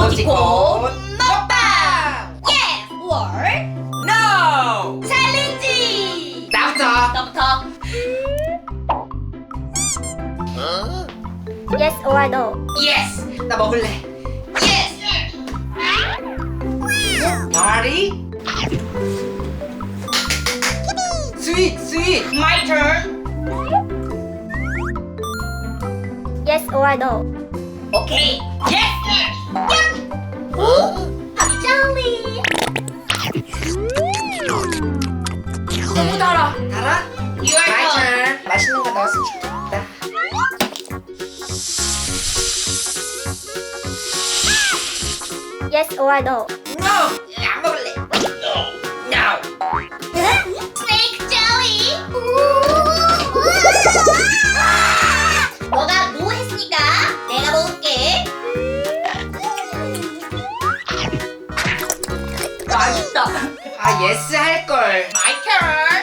이모티콘 먹방! Yes or No! 챌린지! 나부터! Yes or no? Yes! 나 먹을래. Yes! 파리? 스윗! My turn! Yes or no? Okay! Yes! 하기 젤리! 너무 달아! 달아? Your My turn! turn. 맛있는 거 넣었으면 좋겠다. Yes or no? No! 안 먹을래. No! 스네이크 젤리! 너가 노 했으니까 내가 먹을게. 맛있다. 아, yes 할걸. My turn.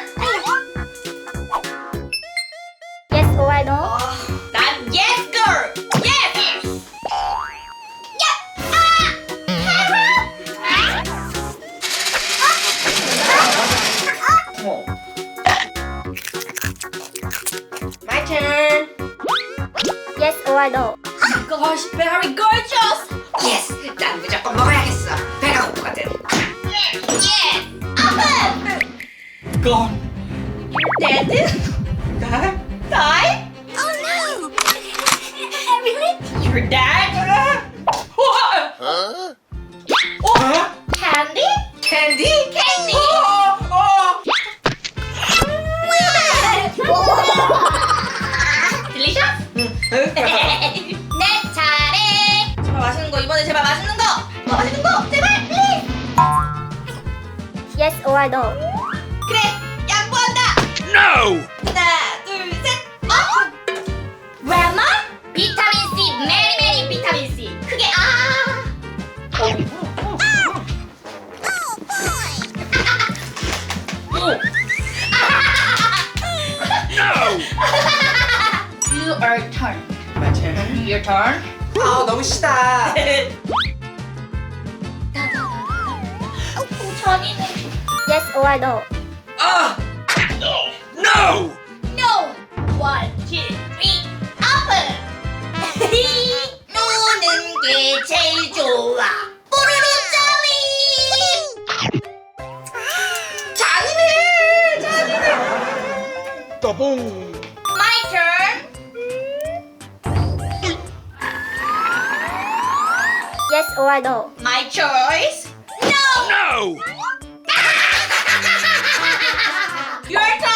Yes or no? 난 yes girl. Yes. 어머. My turn. Yes or no? Gosh, very gorgeous. Yes! 난 무조건 먹어야겠어. 배가 고프거든. Yes. Open. Gone. You're dead. 나? Die? Oh no. Really? You're dead? What? Huh? 어? Candy? 캔디? Candy. Delicious? 내 차례. 제발 맛있는 거 이번에 제발 맛있는 거. 맛있는 거 제발 please. Yes or no? 그래 양보한다. No! 하나 둘 셋. Grandma? 비타민 C 메리 비타민 C. 크게 No! Your turn. My turn. Your turn. 아, 너무 시다. 전이네. Yes or no? 아! No! No. 1, 2, 3, open. 노는 게 제일 좋아. 뽀로로 젤리. 잔이네. Tabong! My turn. Yes or no? My choice. No. No! Your turn.